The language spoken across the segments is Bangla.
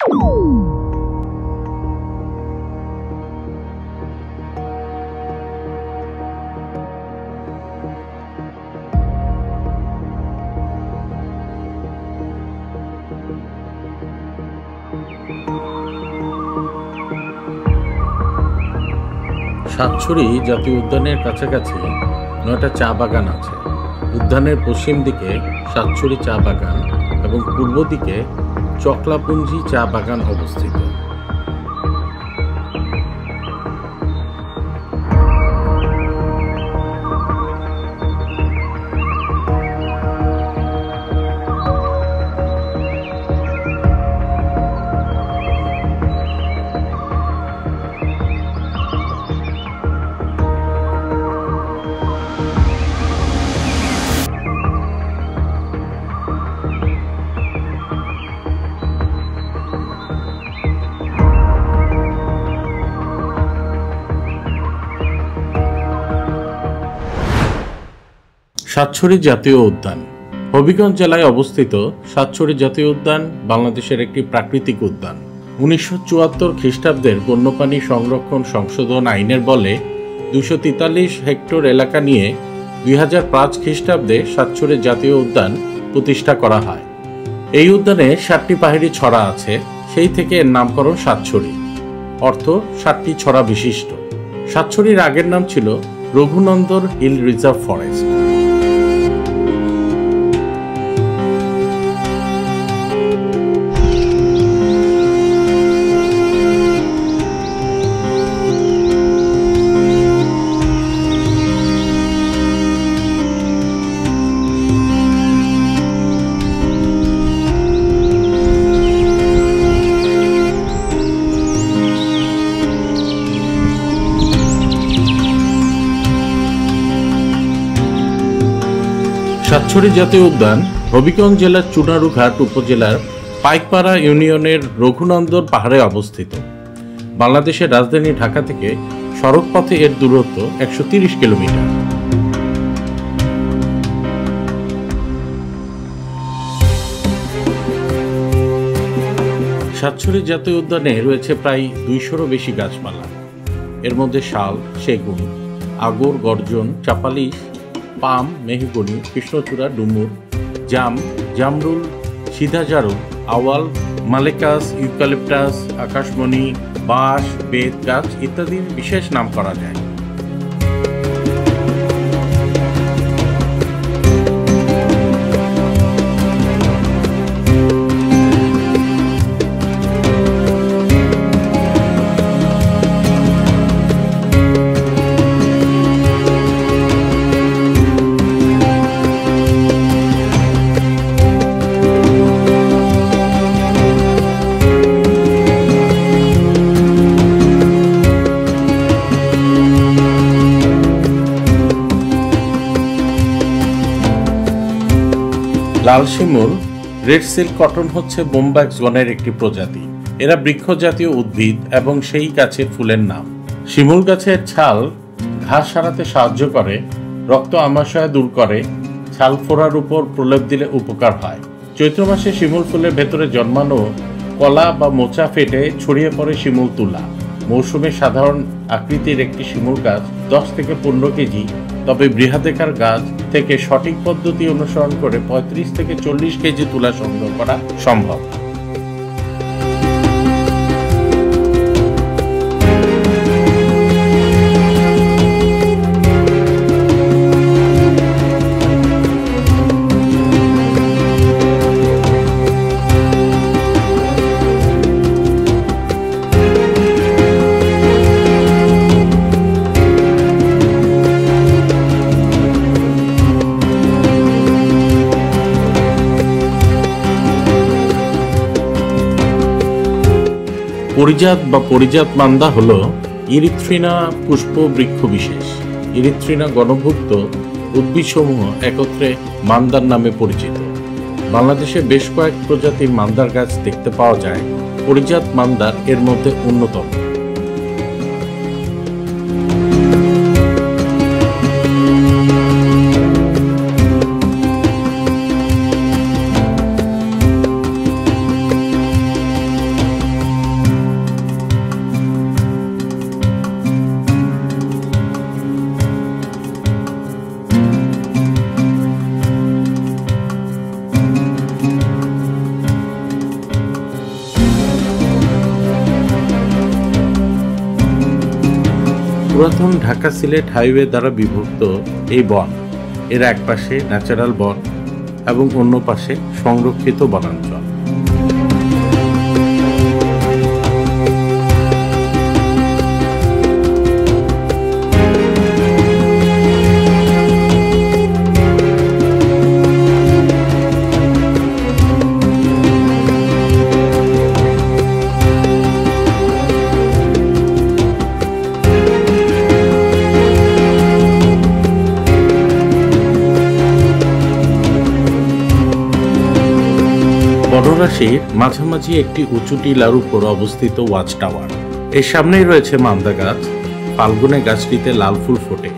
সাতছড়ি জাতীয় উদ্যানের কাছাকাছি 9টা চা বাগান আছে। উদ্যানের পশ্চিম দিকে সাতছড়ি চা বাগান এবং পূর্ব দিকে চকলাপুঞ্জি চা বাগান অবস্থিত। সাতছড়ি জাতীয় উদ্যান হবিগঞ্জ জেলায় অবস্থিত। সাতছড়ি জাতীয় উদ্যান বাংলাদেশের একটি প্রাকৃতিক উদ্যান। 1974 খ্রিস্টাব্দের বন্যপ্রাণী সংরক্ষণ সংশোধন আইনের বলে 243 হেক্টর এলাকা নিয়ে 2005 খ্রিস্টাব্দে সাতছড়ি জাতীয় উদ্যান প্রতিষ্ঠা করা হয়। এই উদ্যানে 7টি পাহাড়ি ছড়া আছে, সেই থেকে এর নামকরণ সাতছড়ি, অর্থ 7টি ছড়া বিশিষ্ট। সাতছড়ির আগের নাম ছিল রঘুনন্দন হিল রিজার্ভ ফরেস্ট। সাতছড়ি জাতীয় উদ্যান হবিগঞ্জ জেলার চুনারুঘাট উপজেলার পাইকপাড়া ইউনিয়নের রঘুনন্দন পাহাড়ে অবস্থিত। বাংলাদেশের রাজধানী ঢাকা থেকে সড়ক পথে এর দূরত্ব 130 কিলোমিটার। সাতছড়ি জাতীয় উদ্যানে রয়েছে প্রায় 200-রও বেশি গাছপালা। এর মধ্যে শাল, সেগুন, আগর, গর্জন, চাপালিশ, পাম, মেহগনি, কৃষ্ণচূড়া, ডুমুর, জাম, জামরুল, সিধাজারু, আওয়াল, মালেকাস, ইউক্যালিপটাস, আকাশমণি, বাঁশ, বেত গাছ ইত্যাদির বিশেষ নাম করা যায়। লাল শিমুল, রেড সিল্ক কটন হচ্ছে বোম্বাক্স গণের একটি প্রজাতি। এরা বৃক্ষ জাতীয় উদ্ভিদ এবং সেই গাছের ফুলের নাম। শিমুল গাছের ছাল ঘাস সারাতে সাহায্য করে, রক্ত আমাশয় দূর করে, ছাল ফোড়ার উপর প্রলেপ দিলে উপকার হয়। চৈত্র মাসে শিমুল ফুলের ভেতরে জন্মানো কলা বা মোচা ফেটে ছড়িয়ে পড়ে শিমুল তুলা। মৌসুমে সাধারণ আকৃতির একটি শিমুল গাছ 10 থেকে 15 কেজি, তবে বৃহদাকার গাছ থেকে সঠিক পদ্ধতি অনুসরণ করে 35 থেকে 40 কেজি তুলা সংগ্রহ করা সম্ভব। পরিজাত বা পরিজাত মান্দা হল ইরিথ্রিনা পুষ্প বৃক্ষ বিশেষ। ইরিথ্রিনা গণভুক্ত উদ্ভিদসমূহ একত্রে মান্দার নামে পরিচিত। বাংলাদেশে বেশ কয়েক প্রজাতির মান্দার গাছ দেখতে পাওয়া যায়, পরিজাত মান্দার এর মধ্যে অন্যতম। পুরাতন ঢাকা সিলেট হাইওয়ে দ্বারা বিভক্ত এই বন এর এক পাশে ন্যাচারাল বন এবং অন্য পাশে সংরক্ষিত বনাঞ্চল। বনরাশির মাঝামাঝি একটি উঁচু টিলার উপর অবস্থিত ওয়াচ টাওয়ার। এর সামনেই রয়েছে মান্দা গাছ। ফাল্গুনে গাছটিতে লাল ফুল ফোটে।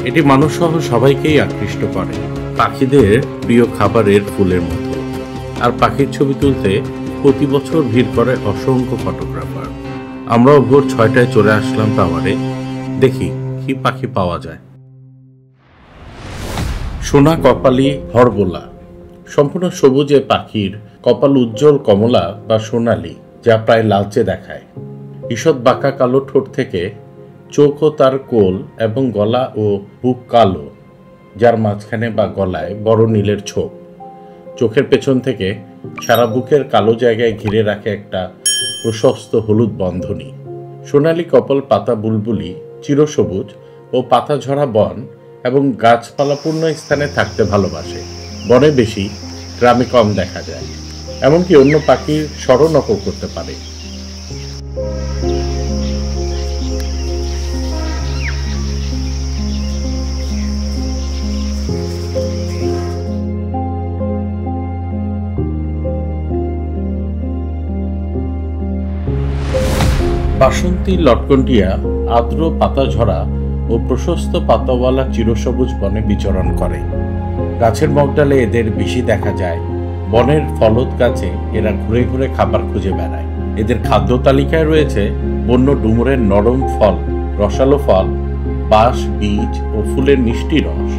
এটি মানুষ সহ সবাইকেই আকৃষ্ট করে, পাখিদের প্রিয় খাবারের ফুলের মতো। আর পাখির ছবি তুলতে প্রতি বছর ভিড় করে অসংখ্য ফটোগ্রাফার। আমরাও ভোর 6টায় চলে আসলাম টাওয়ারে, দেখি কি পাখি পাওয়া যায়। সোনা কপালি হরবোলা সম্পূর্ণ সবুজে পাখির কপাল উজ্জ্বল কমলা বা সোনালি, যা প্রায় লালচে দেখায়। ঈষৎ বাঁকা কালো ঠোঁট থেকে চোখ ও তার কোল এবং গলা ও বুক কালো, যার মাঝখানে বা গলায় বড় নীলের ছোপ। চোখের পেছন থেকে সারা বুকের কালো জায়গায় ঘিরে রাখে একটা প্রশস্ত হলুদ বন্ধনী। সোনালি কপাল পাতা বুলবুলি, চিরসবুজ ও পাতা ঝরা বন এবং গাছপালাপূর্ণ স্থানে থাকতে ভালোবাসে। বনে বেশি, গ্রামে কম দেখা যায়। এমনকি অন্য পাখির স্বরও নকল করতে পারে। বাসন্তী লটকন্টিয়া আর্দ্র পাতা ঝরা ও প্রশস্ত পাতাওয়ালা চিরসবুজ বনে বিচরণ করে। গাছের মগডালে এদের বেশি দেখা যায়। বনের ফলদ গাছে এরা ঘুরে ঘুরে খাবার খুঁজে বেড়ায়। এদের খাদ্য তালিকায় রয়েছে বন্য ডুমুরের নরম ফল, রসালো ফল, বাঁশ, বীজ ও ফুলের মিষ্টি রস।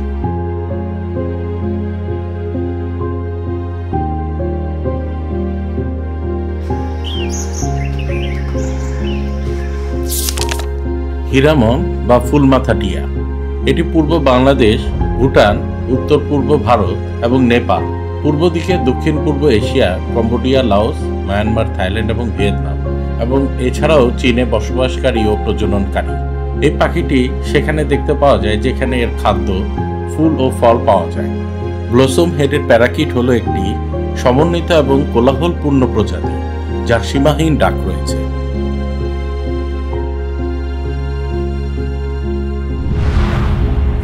হীরামন বা ফুলমাথা টিয়া, এটি পূর্ব বাংলাদেশ, ভুটান, উত্তর পূর্ব ভারত এবং নেপাল, পূর্ব দিকে দক্ষিণ পূর্ব Asia, Cambodia, Laos, Myanmar, Thailand এবং ভিয়েতনাম এবং এছাড়াও চীনে বসবাসকারী ও প্রজননকারী। এই পাখিটি সেখানে দেখতে পাওয়া যায় যেখানে এর খাদ্য, ফুল ও ফল পাওয়া যায়। ব্লসম হেডেড প্যারাকিট হলো একটি সমন্বিত এবং কোলাহলপূর্ণ প্রজাতি, যার সীমাহীন ডাক রয়েছে।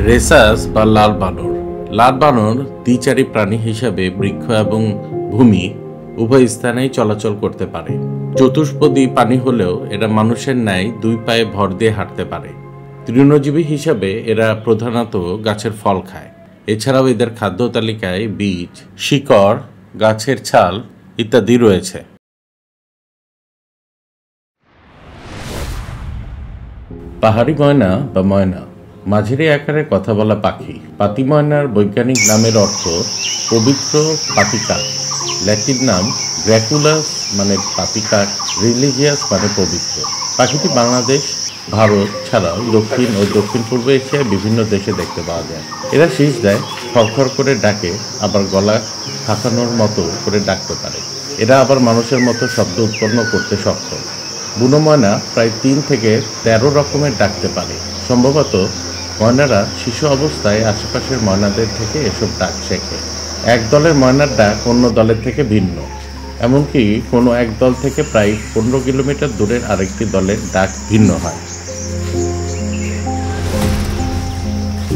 রেসাস বা লাল বানর। লাল বানর দ্বিচারী প্রাণী হিসাবে বৃক্ষ এবং ভূমি উভয় স্থানেই চলাচল করতে পারে। চতুষ্পদী প্রাণী হলেও এরা মানুষের ন্যায় দুই পায়ে ভর দিয়ে হাঁটতে পারে। তৃণজীবী হিসাবে এরা প্রধানত গাছের ফল খায়। এছাড়াও এদের খাদ্য তালিকায় বীজ, শিকড়, গাছের ছাল ইত্যাদি রয়েছে। পাহাড়ি ময়না বা ময়না, মাঝারি আকারে কথা বলা পাখি। পাতি ময়নার বৈজ্ঞানিক নামের অর্থ পবিত্র পাতিকাক। ল্যাটিন নাম গ্র্যাকুলাস মানে পাতিকাক, রিলিজিয়াস মানে পবিত্র। পাখিটি বাংলাদেশ, ভারত ছাড়াও দক্ষিণ ও দক্ষিণ পূর্ব এশিয়ায় বিভিন্ন দেশে দেখতে পাওয়া যায়। এরা শীষ দেয়, খড়খড় করে ডাকে, আবার গলা ফাঁসানোর মতো করে ডাকতে পারে। এরা আবার মানুষের মতো শব্দ উৎপন্ন করতে সক্ষম। বুনো ময়না প্রায় 3 থেকে 13 রকমের ডাকতে পারে। সম্ভবত ময়নারা শিশু অবস্থায় আশেপাশের ময়নাদের থেকে এসব ডাক শেখে। এক দলের ময়নার ডাক অন্য দলের থেকে ভিন্ন, এমনকি কোনো এক দল থেকে প্রায় 15 কিলোমিটার দূরের আরেকটি দলের ডাক ভিন্ন হয়।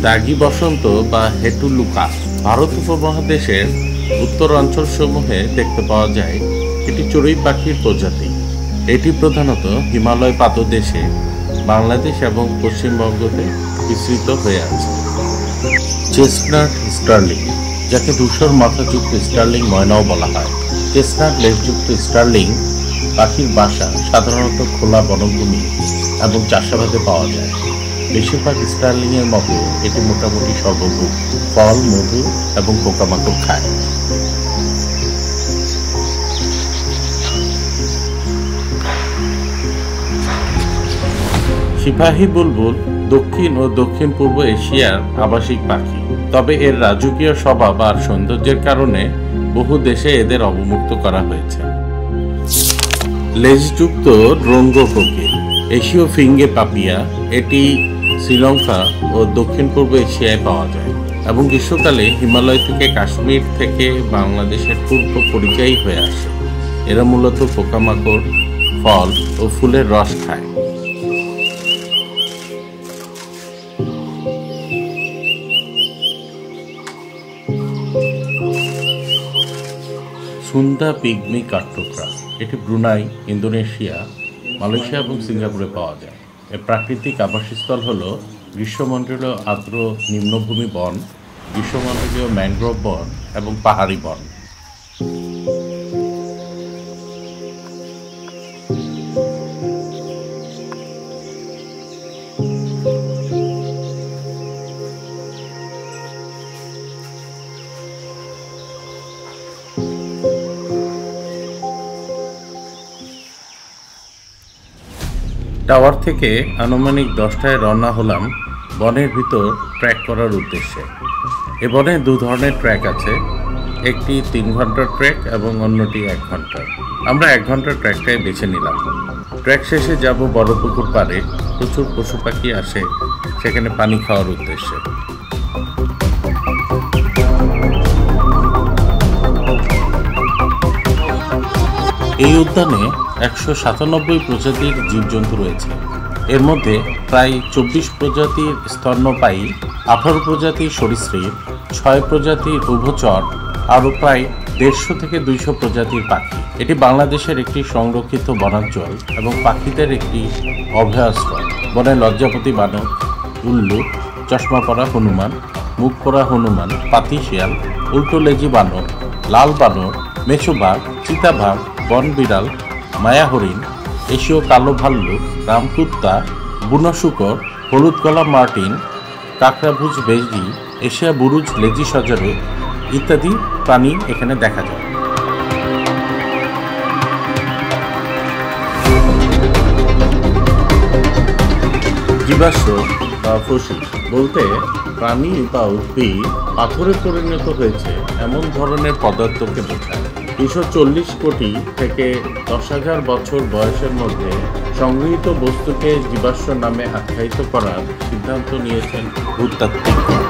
দাগি বসন্ত বা হেটুলুকা ভারত উপমহাদেশের উত্তর অঞ্চলসমূহে দেখতে পাওয়া যায়। এটি চড়ুই পাখির প্রজাতি। এটি প্রধানত হিমালয় পাদদেশে, বাংলাদেশ এবং পশ্চিমবঙ্গতে বিস্তৃত হয়ে আছে। চেস্টনাট স্টার্লিং, যাকে ধূসর মাথাযুক্ত স্টার্লিং ময়নাও বলা হয়। চেস্টনাট লেজযুক্ত স্টার্লিং পাখির বাসা সাধারণত খোলা বনভূমি এবং চাষাবাদে পাওয়া যায়। বেশিরভাগ স্টার্লিংয়ের মতো এটি মোটামুটি সর্বভূক, ফল, মধু এবং পোকামাকড় খায়। সিপাহী বুলবুল দক্ষিণ ও দক্ষিণ পূর্ব এশিয়ার আবাসিক পাখি, তবে এর রাজকীয় স্বভাব আর সৌন্দর্যের কারণে বহু দেশে এদের অবমুক্ত করা হয়েছে। লেজযুক্ত রঙ্গ কোকিল, এশীয় ফিঙ্গে পাপিয়া, এটি শ্রীলঙ্কা ও দক্ষিণ পূর্ব এশিয়ায় পাওয়া যায় এবং গ্রীষ্মকালে হিমালয় থেকে কাশ্মীর থেকে বাংলাদেশের পূর্ব পরিযায়ী হয়ে আসে। এরা মূলত পোকামাকড়, ফল ও ফুলের রস খায়। সুন্দা পিগমি কাঠঠোকরা, এটি ব্রুনাই, ইন্দোনেশিয়া, মালয়েশিয়া এবং সিঙ্গাপুরে পাওয়া যায়। এর প্রাকৃতিক আবাসস্থল হল গ্রীষ্মমণ্ডলীয় আর্দ্র নিম্নভূমি বন, গ্রীষ্মমণ্ডলীয় ম্যানগ্রোভ বন এবং পাহাড়ি বন। টাওয়ার থেকে আনুমানিক 10টায় রওনা হলাম বনের ভিতর ট্রেক করার উদ্দেশ্যে। এ বনে দু ধরনের ট্রেক আছে, একটি 3 ঘন্টার ট্রেক এবং অন্যটি 1 ঘন্টার। আমরা 1 ঘন্টার ট্রেকটাই বেছে নিলাম। ট্রেক শেষে যাব বড় পুকুর পাড়ে, প্রচুর পশু পাখি আসে সেখানে পানি খাওয়ার উদ্দেশ্যে। এই উদ্যানে 197 প্রজাতির জীবজন্তু রয়েছে। এর মধ্যে প্রায় 24 প্রজাতির স্তন্যপায়ী, 18 প্রজাতির সরীসৃপ, 6 প্রজাতির উভচর, আরও প্রায় 150 থেকে 200 প্রজাতির পাখি। এটি বাংলাদেশের একটি সংরক্ষিত বনাঞ্চল এবং পাখিদের একটি অভয়াশ্রয়। বনে লজ্জাপতি বানর, উল্লু, চশমা পরা হনুমান, মুখ পরা হনুমান, পাতি শিয়াল, উল্টোলেজি বানর, লাল বানর, মেছোবাঘ, চিতাবাঘ, বন বিড়াল, মায়া হরিণ, এশীয় কালো ভাল্লুক, রামকুত্তা, বুনো শূকর, হলুদ গলা মার্টিন, কাঁকড়াভুজ বেজি, এশিয়া বুরুজ লেজি সজারু ইত্যাদি প্রাণী এখানে দেখা যায়। জীবাশ্ম বা ফসিল বলতে প্রাণী বা উদ্ভিদ পাথরে পরিণত হয়েছে এমন ধরনের পদার্থকে বোঝায়। 240 কোটি থেকে 10,000 বছর বয়সের মধ্যে সংগৃহীত বস্তুকে জীবাশ্ম নামে আখ্যায়িত করার সিদ্ধান্ত নিয়েছেন ভূতাত্ত্বিকগণ।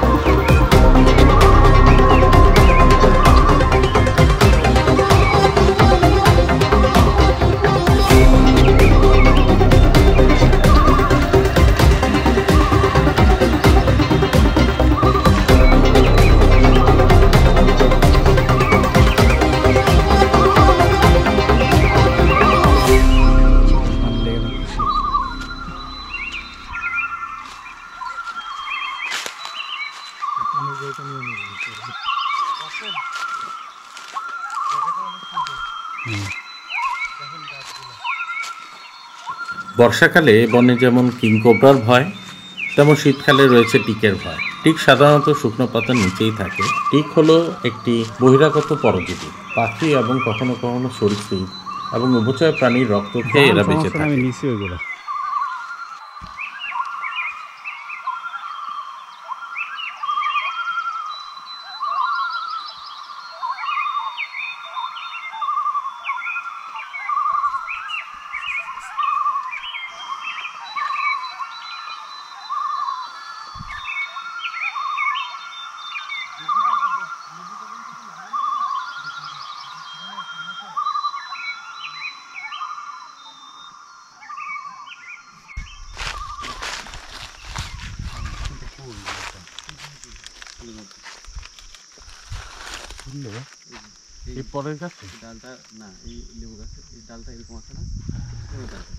বর্ষাকালে বনে যেমন কিংকোবরার ভয়, তেমন শীতকালে রয়েছে টিকের ভয়। টিক সাধারণত শুকনো পাতার নিচেই থাকে। টিক হলো একটি বহিরাগত পরজীবী, পাখি এবং কখনো কখনো সরীসৃপ এবং উভচর প্রাণীর রক্ত খেয়ে এরা বেঁচে থাকে। এই পরের গাছে ডালটা না, এই লেবু গাছে এই ডালটা এরকম আছে না, ওই ডালটা।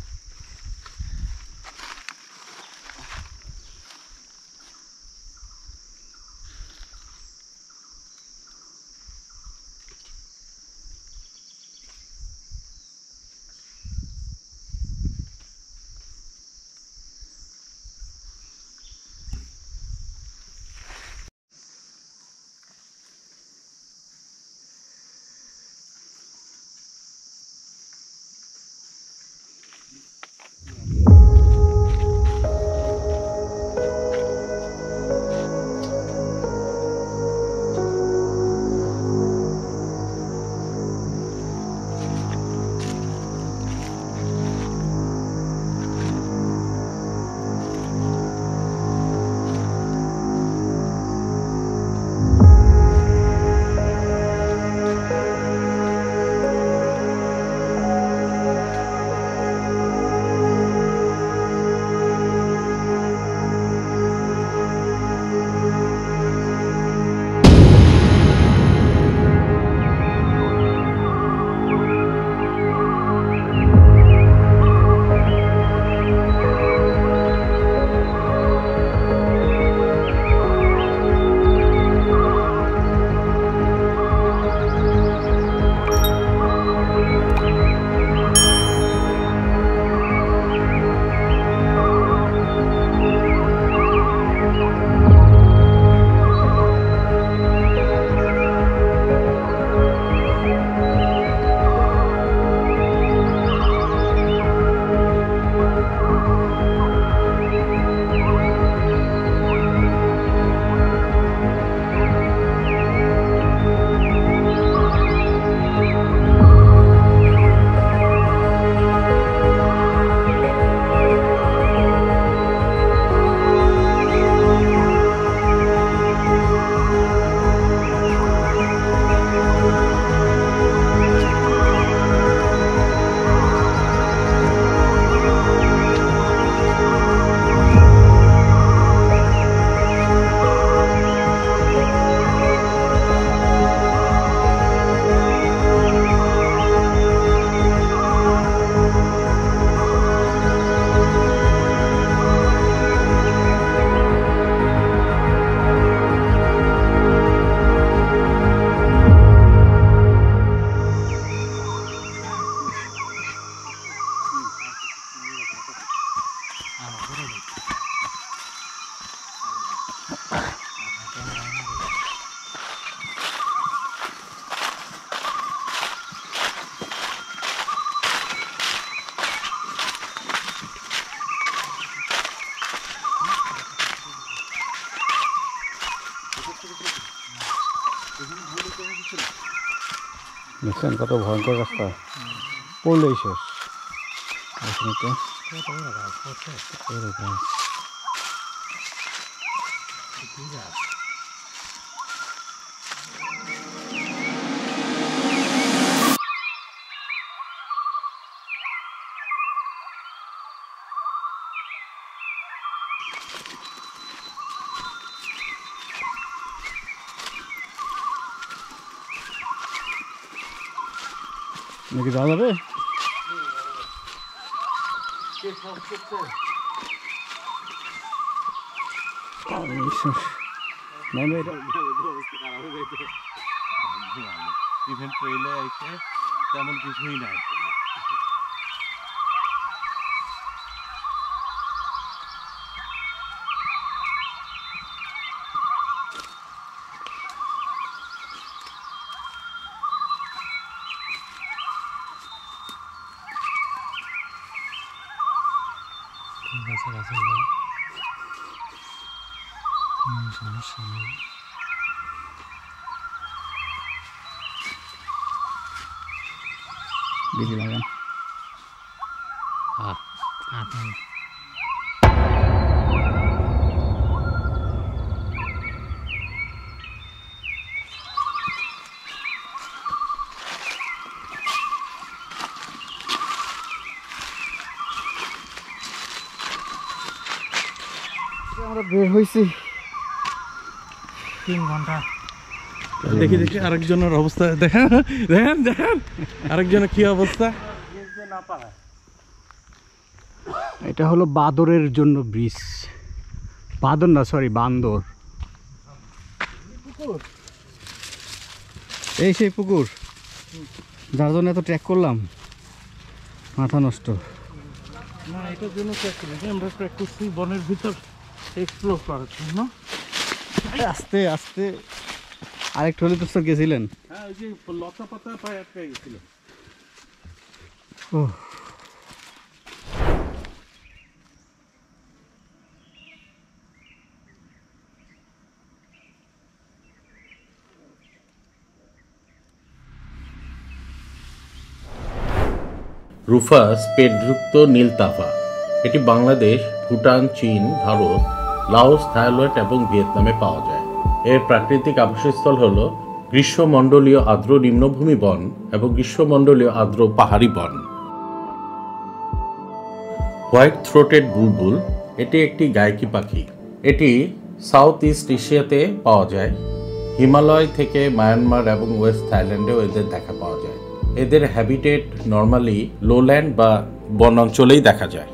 দেখছেন কত ভয়ঙ্কর রাস্তা, পড়লেই শেষ। নাকি যাওয়া যাবে? তেমন কিছুই নাই। সমস্যা নেই। বিধি লাগান। আমরা বের হয়েছি 3 ঘন্টা। দেখি দেখি আরেকজনের অবস্থা দেখেন দেখেন দেখেন আরেকজনের কি অবস্থা। এটা হলো বাদরের জন্য ব্রিজ। বাদর না, সরি, বান্দর। এই সেই পুকুর যার জন্য এত ট্র্যাক করলাম, মাথা নষ্ট। না, এটার জন্য আমরা ট্র্যাক করছি বনের ভিতর এক্সপ্লোর করার জন্য। আস্তে আস্তে আরেকটু হলে তো স্যার গেছিলেন। হ্যাঁ, ওই যে লতা পাতা পায়ে আটকে গেছিল। ও রুফাস পেটযুক্ত নীলতাফা। এটি বাংলাদেশ, ভুটান, চীন, ভারত, লাওস, থাইল্যান্ড এবং ভিয়েতনামে পাওয়া যায়। এর প্রাকৃতিক আবাসস্থল হল গ্রীষ্মমণ্ডলীয় আর্দ্র নিম্নভূমি বন এবং গ্রীষ্মমণ্ডলীয় আর্দ্র পাহাড়ি বন। হোয়াইট থ্রোটেড বুলবুল এটি একটি গায়কী পাখি। এটি সাউথ ইস্ট এশিয়াতে পাওয়া যায়। হিমালয় থেকে মায়ানমার এবং ওয়েস্ট থাইল্যান্ডেও এদের দেখা পাওয়া যায়। এদের হ্যাবিটেট নর্মালি লোল্যান্ড বা বনাঞ্চলেই দেখা যায়।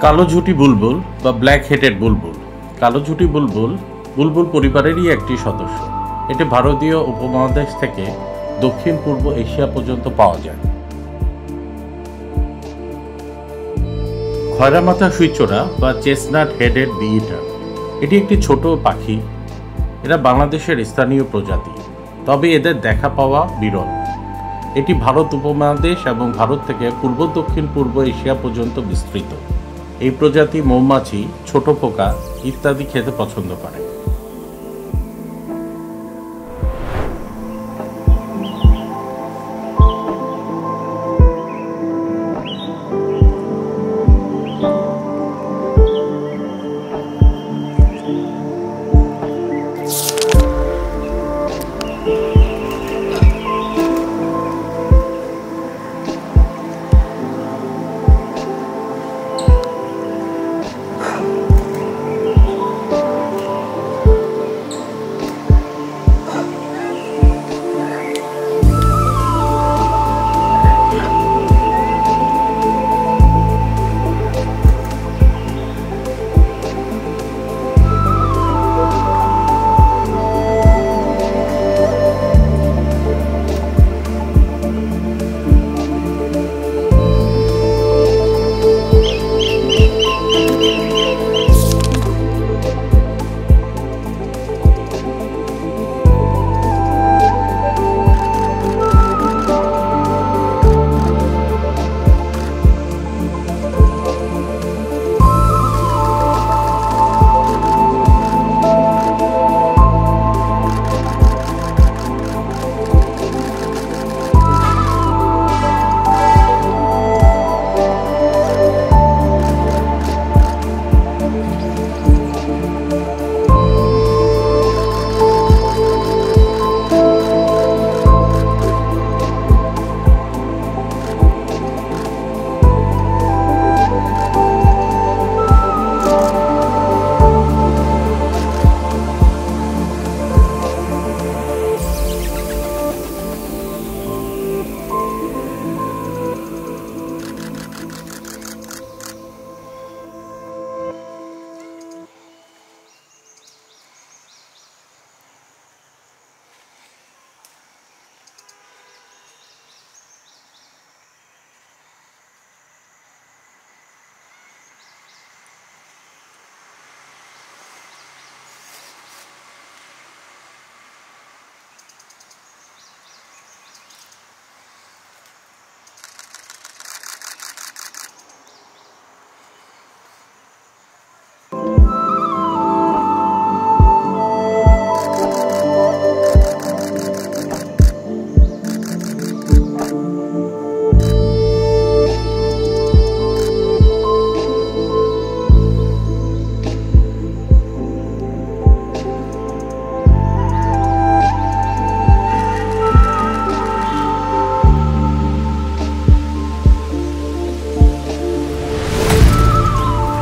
কালো ঝুঁটি বুলবুল বা ব্ল্যাক হেডেড বুলবুল। কালো ঝুঁটি বুলবুল বুলবুল পরিবারেরই একটি সদস্য। এটি ভারতীয় উপমহাদেশ থেকে দক্ষিণ পূর্ব এশিয়া পর্যন্ত পাওয়া যায়। খয়রা মাথা সুইচোরা বা চেস্টনাট হেডেড বি-ইটার এটি একটি ছোট পাখি। এরা বাংলাদেশের স্থানীয় প্রজাতি, তবে এদের দেখা পাওয়া বিরল। এটি ভারত উপমহাদেশ এবং ভারত থেকে পূর্ব দক্ষিণ পূর্ব এশিয়া পর্যন্ত বিস্তৃত। এই প্রজাতি মৌমাছি, ছোট পোকা ইত্যাদি খেতে পছন্দ করে।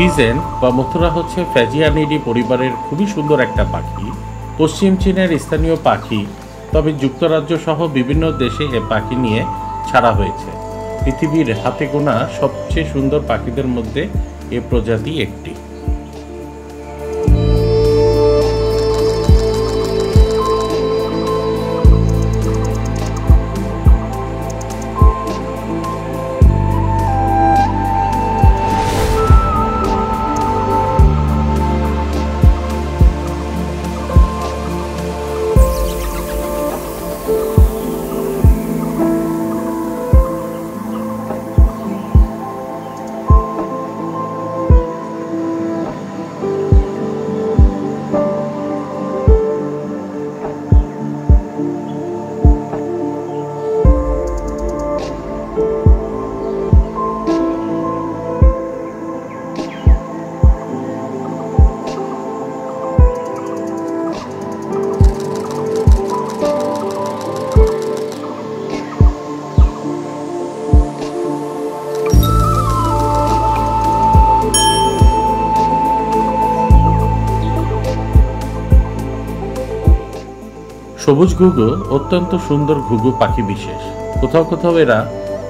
ফিজেন বা মথুরা হচ্ছে ফ্যাজিয়ানিডি পরিবারের খুবই সুন্দর একটা পাখি। পশ্চিম চীনের স্থানীয় পাখি, তবে যুক্তরাজ্য সহ বিভিন্ন দেশে এ পাখি নিয়ে ছাড়া হয়েছে। পৃথিবীর হাতে গোনা সবচেয়ে সুন্দর পাখিদের মধ্যে এ প্রজাতি একটি। সবুজ ঘুঘু অত্যন্ত সুন্দর ঘুঘু পাখি বিশেষ। কোথাও কোথাও এরা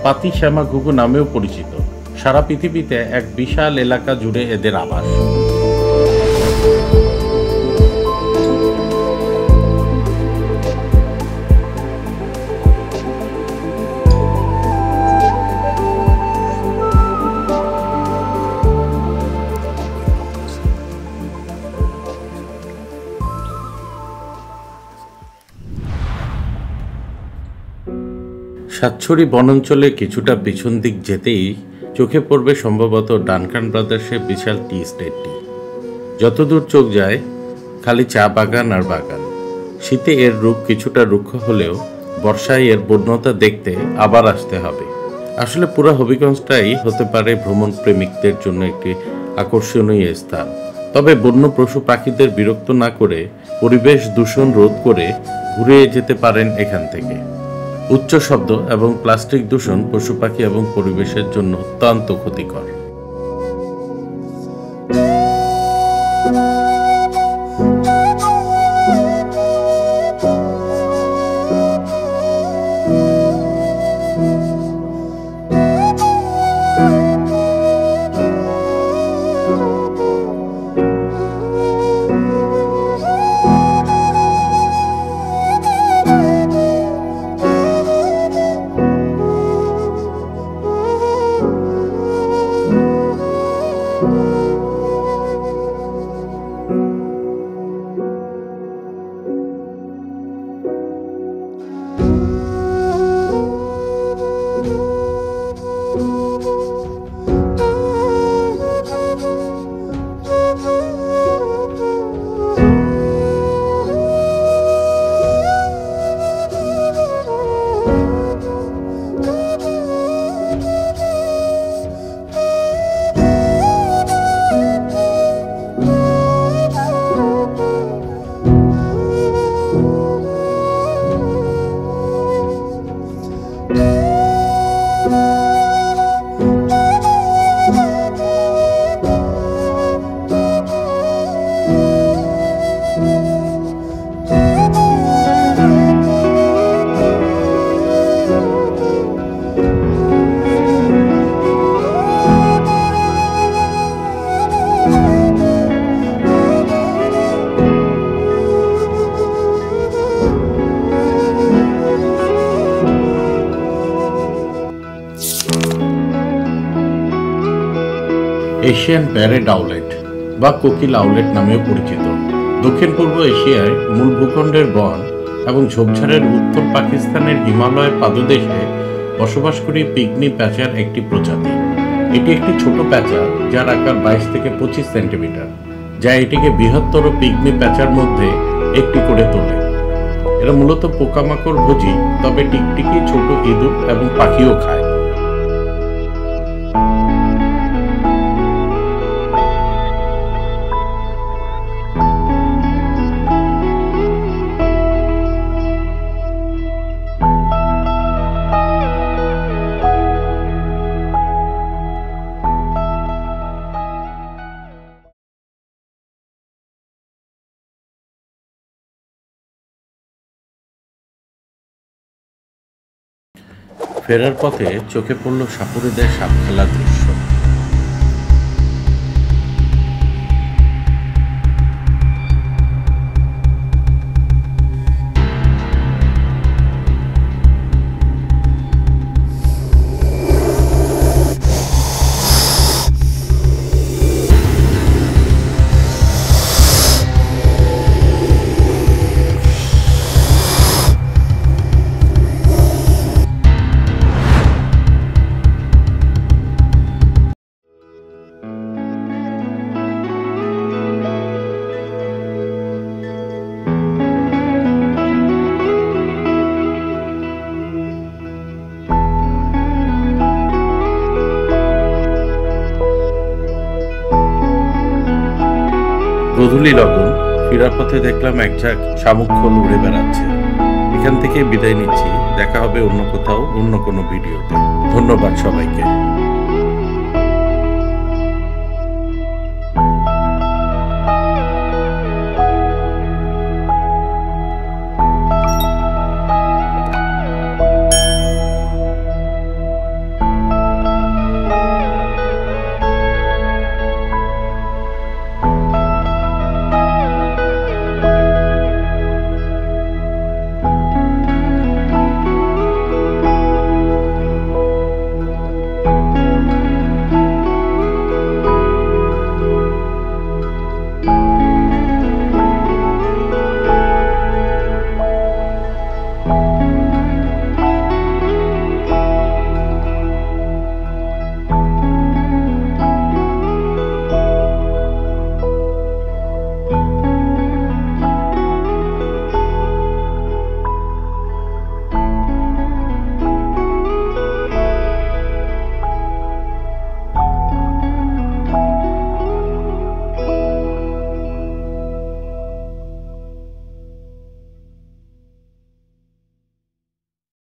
পাতি শ্যামা ঘুঘু নামেও পরিচিত। সারা পৃথিবীতে এক বিশাল এলাকা জুড়ে এদের আবাস। সাতছড়ি বনাঞ্চলে কিছুটা পিছন দিক যেতেই চোখে পড়বে সম্ভবত ডানকান ব্রাদার্সের বিশাল টি স্টেটটি। যতদূর চোখ যায় খালি চা বাগান আর বাগান। শীতে এর রূপ কিছুটা রুক্ষ হলেও বর্ষায় এর বন্যতা দেখতে আবার আসতে হবে। আসলে পুরো হবিগঞ্জটাই হতে পারে ভ্রমণ প্রেমিকদের জন্য একটি আকর্ষণীয় স্থান। তবে বন্য পশু পাখিদের বিরক্ত না করে পরিবেশ দূষণ রোধ করে ঘুরে যেতে পারেন এখান থেকে। উচ্চ শব্দ এবং প্লাস্টিক দূষণ পশু পাখি এবং পরিবেশের জন্য অত্যন্ত ক্ষতিকর। এশিয়ান প্যারেড আউলেট বা কোকিল আউলেট নামেও পরিচিত। দক্ষিণ পূর্ব এশিয়ায় মূল ভূখণ্ডের বন এবং ঝোপঝাড়ের উত্তর পাকিস্তানের হিমালয়ের পাদদেশে বসবাসকারী পিগমি প্যাঁচার একটি প্রজাতি। এটি একটি ছোট প্যাঁচা যার আকার 22 থেকে 25 সেন্টিমিটার, যা এটিকে বৃহত্তর পিগমি প্যাঁচার মধ্যে একটি করে তোলে। এরা মূলত পোকামাকড় ভোজী, তবে টিকটিকি, ছোট ইঁদুর এবং পাখিও খায়। ফেরার পথে চোখে পড়ল সাপুড়েদের সাপ খেলার দৃশ্য। গোধূলি লগন ফেরার পথে দেখলাম এক ঝাঁক শামুকখোল উড়ে বেড়াচ্ছে। এখান থেকে বিদায় নিচ্ছি, দেখা হবে অন্য কোথাও অন্য কোনো ভিডিওতে। ধন্যবাদ সবাইকে।